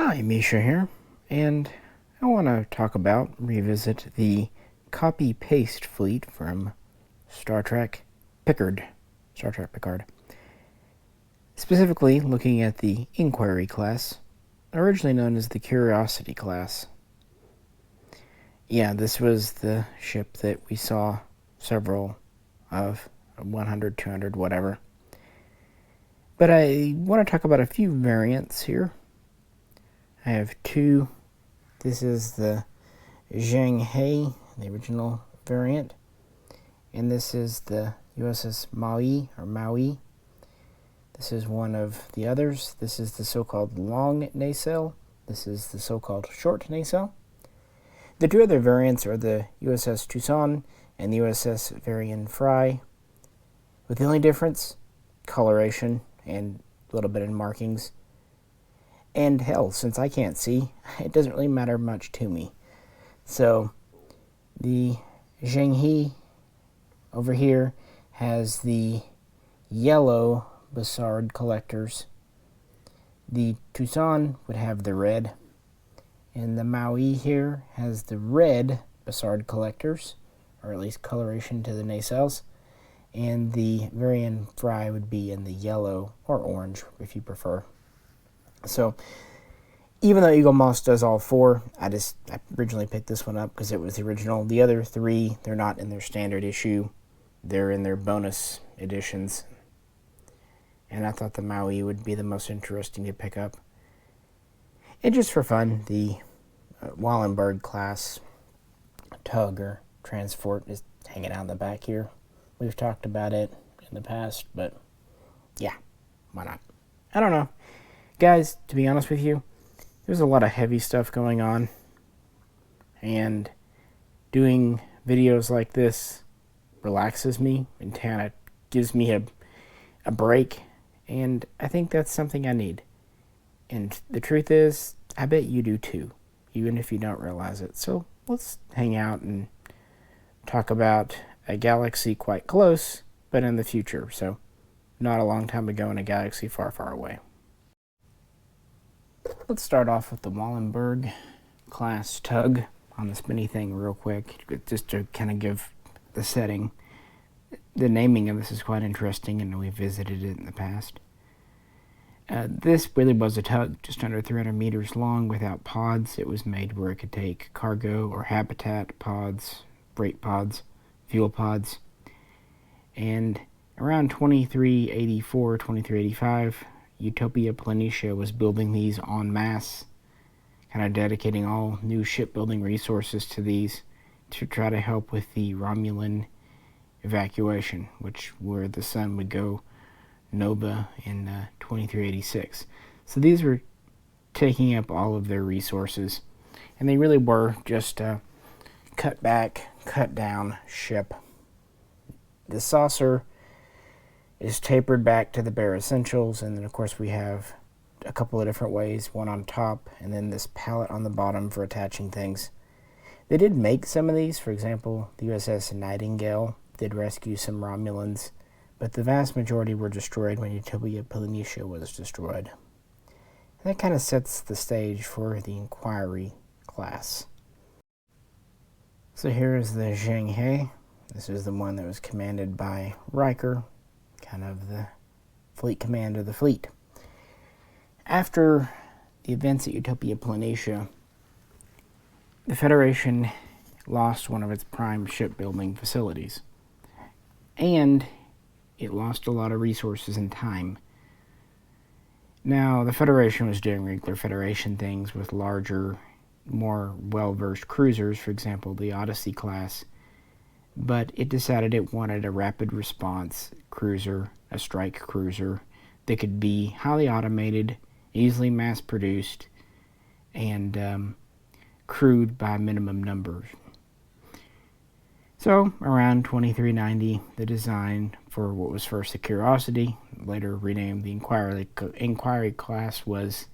Hi, Misha here, and I want to revisit the Copy-Paste Fleet from Star Trek Picard. Star Trek Picard. Specifically looking at the Inquiry Class, originally known as the Curiosity Class. Yeah, this was the ship that we saw several of, 100, 200, whatever. But I want to talk about a few variants here. I have two. This is the Zheng He, the original variant, and this is the USS Maui, or Maui. This is one of the others. This is the so-called long nacelle. This is the so-called short nacelle. The two other variants are the USS Tucson and the USS Varian Fry, with the only difference, coloration and a little bit in markings. And hell, since I can't see, it doesn't really matter much to me. So, the Zheng He over here has the yellow Bussard collectors. The Tucson would have the red. And the Maui here has the red Bussard collectors, or at least coloration to the nacelles. And the Varian Fry would be in the yellow, or orange if you prefer. So, even though Eagle Moss does all four, I originally picked this one up because it was the original. The other three, they're not in their standard issue. They're in their bonus editions. And I thought the Maui would be the most interesting to pick up. And just for fun, the Wallenberg Class tug or transport is hanging out in the back here. We've talked about it in the past, but yeah, why not? I don't know. Guys, to be honest with you, there's a lot of heavy stuff going on, and doing videos like this relaxes me and kind of gives me a break, and I think that's something I need. And the truth is, I bet you do too, even if you don't realize it. So let's hang out and talk about a galaxy quite close, but in the future, so not a long time ago in a galaxy far, far away. Let's start off with the Wallenberg Class tug on the spinny thing real quick, just to kind of give the setting. The naming of this is quite interesting, and we visited it in the past. This really was a tug just under 300 meters long without pods. It was made where it could take cargo or habitat pods, freight pods, fuel pods. And around 2384, 2385, Utopia Planitia was building these en masse, kind of dedicating all new shipbuilding resources to these to try to help with the Romulan evacuation, where the sun would go nova in 2386. So these were taking up all of their resources, and they really were just a cut back, cut down ship. The saucer is tapered back to the bare essentials, and then of course we have a couple of different ways, one on top and then this pallet on the bottom for attaching things. They did make some of these. For example, the USS Nightingale did rescue some Romulans, but the vast majority were destroyed when Utopia Planitia was destroyed. And that kind of sets the stage for the Inquiry Class. So here is the Zheng He. This is the one that was commanded by Riker, kind of the fleet commander of the fleet. After the events at Utopia Planitia, the Federation lost one of its prime shipbuilding facilities, and it lost a lot of resources and time. Now, the Federation was doing regular Federation things with larger, more well-versed cruisers, for example, the Odyssey class, but it decided it wanted a rapid response cruiser, a strike cruiser, that could be highly automated, easily mass-produced, and crewed by minimum numbers. So, around 2390, the design for what was first the Curiosity, later renamed the Inquiry Class, was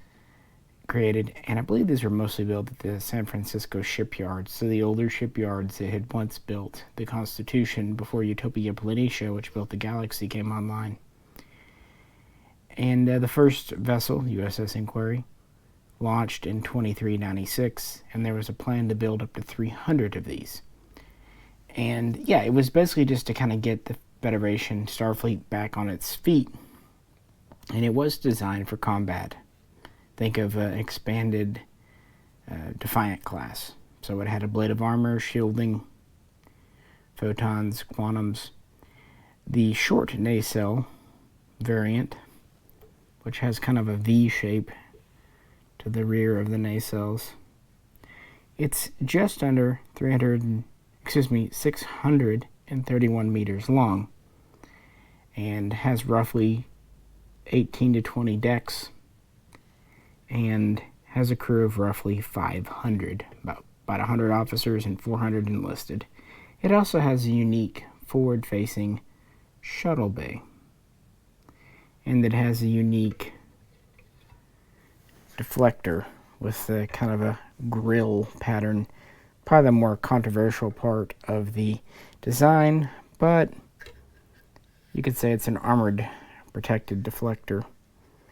created, and I believe these were mostly built at the San Francisco shipyards, so the older shipyards that had once built the Constitution before Utopia Planitia, which built the Galaxy, came online. And the first vessel, USS Inquiry, launched in 2396, and there was a plan to build up to 300 of these. And yeah, it was basically just to kind of get the Federation Starfleet back on its feet, and it was designed for combat. Think of an expanded Defiant class. So it had a blade of armor, shielding, photons, quantums. The short nacelle variant, which has kind of a V shape to the rear of the nacelles, it's just under 631 meters long, and has roughly 18 to 20 decks, and has a crew of roughly 500, about 100 officers and 400 enlisted. It also has a unique forward-facing shuttle bay, and it has a unique deflector with the kind of a grill pattern. Probably the more controversial part of the design, but you could say it's an armored protected deflector.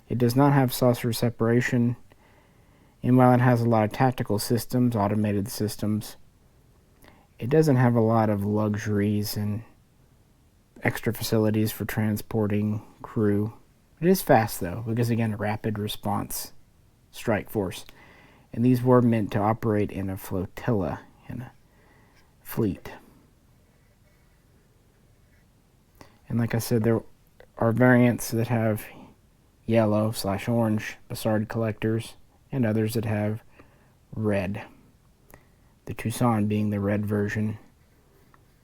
It does not have saucer separation, and while it has a lot of tactical systems, automated systems, it doesn't have a lot of luxuries and extra facilities for transporting crew. It is fast though, because again, a rapid response strike force. And these were meant to operate in a flotilla, in a fleet. And like I said, there are variants that have yellow/orange Bussard collectors, and others that have red. The Tucson being the red version,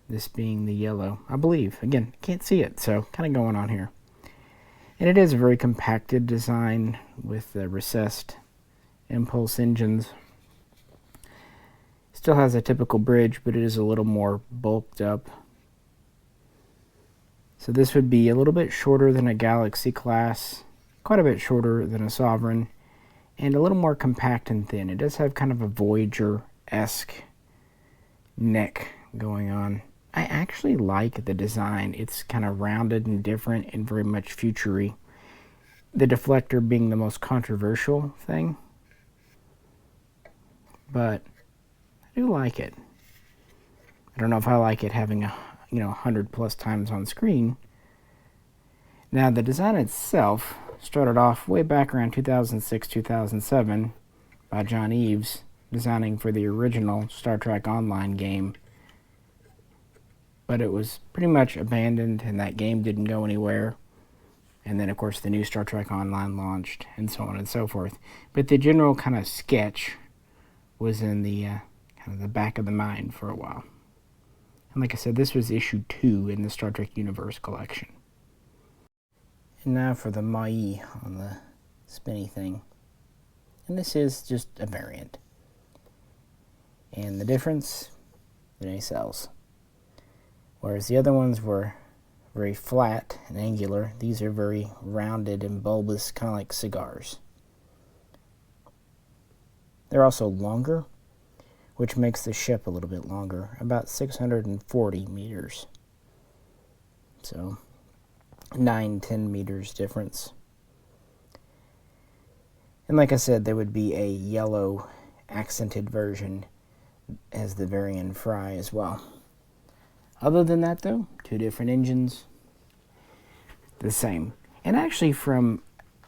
this being the yellow, I believe. Again, can't see it, so kind of going on here. And it is a very compacted design with recessed impulse engines. Still has a typical bridge, but it is a little more bulked up. So this would be a little bit shorter than a Galaxy class, quite a bit shorter than a Sovereign, and a little more compact and thin. It does have kind of a Voyager-esque neck going on. I actually like the design. It's kind of rounded and different and very much future-y. The deflector being the most controversial thing, but I do like it. I don't know if I like it having 100 plus times on screen. Now the design itself started off way back around 2006-2007 by John Eaves, designing for the original Star Trek Online game. But it was pretty much abandoned, and that game didn't go anywhere. And then, of course, the new Star Trek Online launched, and so on and so forth. But the general kind of sketch was in the kind of the back of the mind for a while. And like I said, this was issue 2 in the Star Trek Universe collection. And now for the Mai on the spinny thing. And this is just a variant. And the difference, the nacelles. Whereas the other ones were very flat and angular, these are very rounded and bulbous, kind of like cigars. They're also longer, which makes the ship a little bit longer, about 640 meters. So 9-10 meters difference. And like I said, there would be a yellow accented version as the Varian Fry as well. Other than that though, 2 different engines, the same. And actually from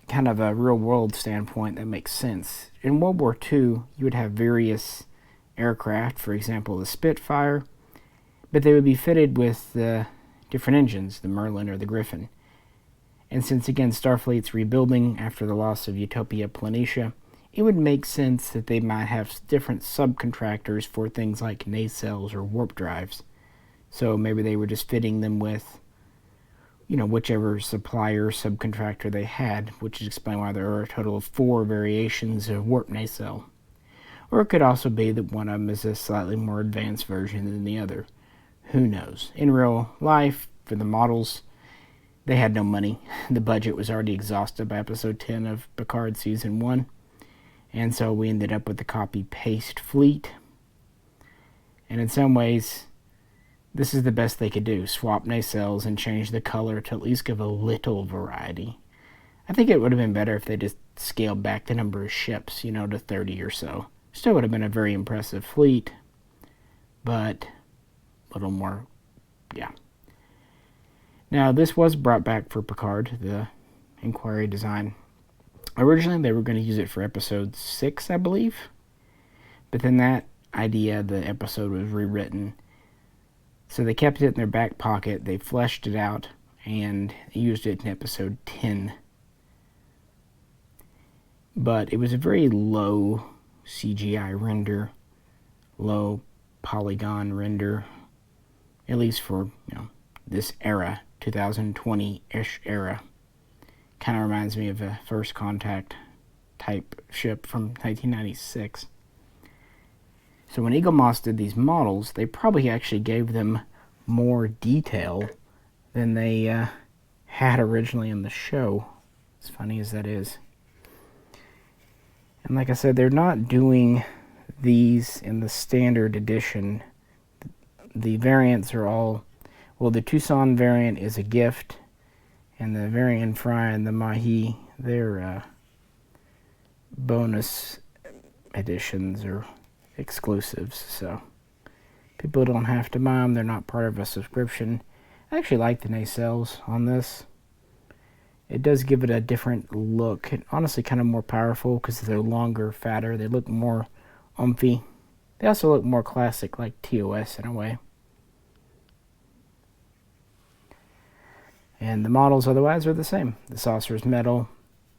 kind of a real world standpoint, that makes sense. In World War II, you would have various aircraft, for example the Spitfire, but they would be fitted with different engines, the Merlin or the Griffin. And since again Starfleet's rebuilding after the loss of Utopia Planitia, it would make sense that they might have different subcontractors for things like nacelles or warp drives. So maybe they were just fitting them with, whichever supplier or subcontractor they had, which would explain why there are a total of 4 variations of warp nacelle. Or it could also be that one of them is a slightly more advanced version than the other. Who knows? In real life, for the models, they had no money. The budget was already exhausted by episode 10 of Picard season 1. And so we ended up with the Copy+Paste Fleet. And in some ways, this is the best they could do. Swap nacelles and change the color to at least give a little variety. I think it would have been better if they just scaled back the number of ships, to 30 or so. Still would have been a very impressive fleet, but a little more, yeah. Now, this was brought back for Picard, the Inquiry design. Originally, they were going to use it for episode 6, I believe. But then that idea, the episode was rewritten. So they kept it in their back pocket, they fleshed it out, and used it in episode 10. But it was a very low CGI render, low polygon render, at least for, this era, 2020-ish era. Kind of reminds me of a First Contact type ship from 1996. So when Eaglemoss did these models, they probably actually gave them more detail than they had originally in the show, as funny as that is. And like I said, they're not doing these in the standard edition. The variants are all, well, the Tucson variant is a gift, and the Varian Fry and the Mahi, they're bonus editions or exclusives, so people don't have to buy them. They're not part of a subscription. I actually like the nacelles on this. It does give it a different look, and honestly kind of more powerful because they're longer, fatter. They look more umphy. They also look more classic, like TOS in a way. And the models otherwise are the same. The saucer is metal.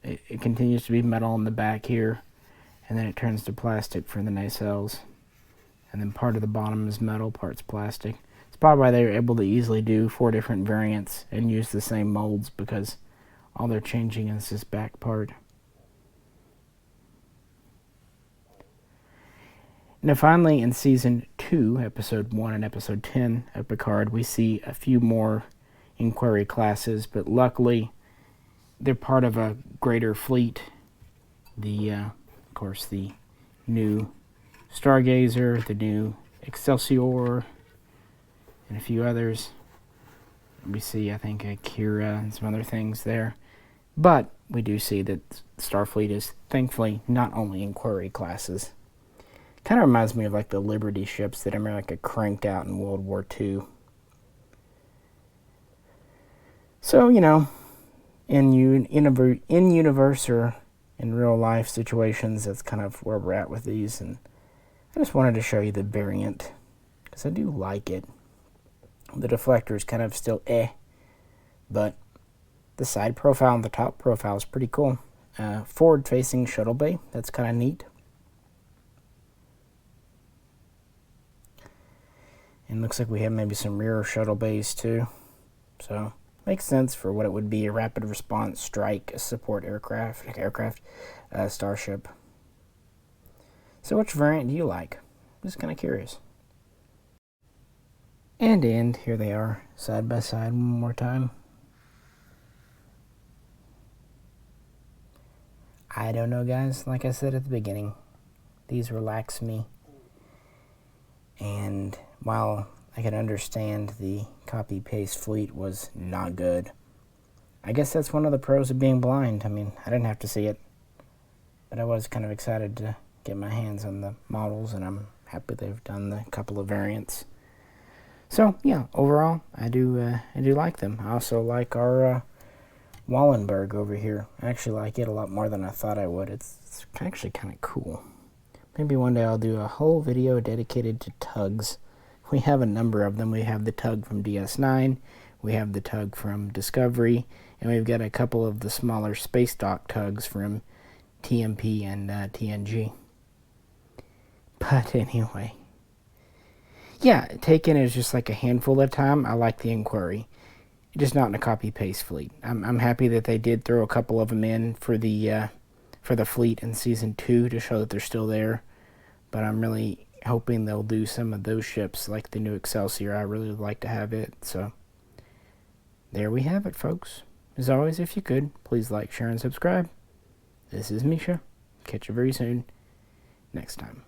It continues to be metal on the back here, and then it turns to plastic for the nacelles. And then part of the bottom is metal, part's plastic. It's probably why they were able to easily do 4 different variants and use the same molds, because all they're changing is this back part. Now finally, in Season 2, Episode 1 and Episode 10 of Picard, we see a few more Inquiry classes, but luckily they're part of a greater fleet. Of course, the new Stargazer, the new Excelsior, and a few others. We see, I think, Akira and some other things there. But we do see that Starfleet is, thankfully, not only Inquiry classes. Kind of reminds me of like the Liberty ships that America cranked out in World War II. So, in universe or in real life situations, that's kind of where we're at with these. And I just wanted to show you the variant, because I do like it. The deflector is kind of still but the side profile and the top profile is pretty cool. Forward-facing shuttle bay, that's kind of neat. And looks like we have maybe some rear shuttle bays too. So, makes sense for what it would be, a rapid response strike support aircraft, Starship. So which variant do you like? I'm just kind of curious. And here they are, side by side one more time. I don't know, guys. Like I said at the beginning, these relax me. And while I can understand the Copy+Paste Fleet was not good, I guess that's one of the pros of being blind. I mean, I didn't have to see it, but I was kind of excited to get my hands on the models, and I'm happy they've done the couple of variants. So yeah, overall, I do like them. I also like our Wallenberg over here. I actually like it a lot more than I thought I would. It's actually kind of cool. Maybe one day I'll do a whole video dedicated to tugs. We have a number of them. We have the tug from DS9, we have the tug from Discovery, and we've got a couple of the smaller space dock tugs from TMP and TNG. But anyway, yeah, taken as just like a handful at a time. I like the Inquiry, just not in a Copy-Paste Fleet. I'm happy that they did throw a couple of them in for the fleet in Season 2 to show that they're still there. But I'm really hoping they'll do some of those ships, like the new Excelsior. I really would like to have it. So there we have it, folks. As always, if you could, please like, share, and subscribe. This is Misha. Catch you very soon next time.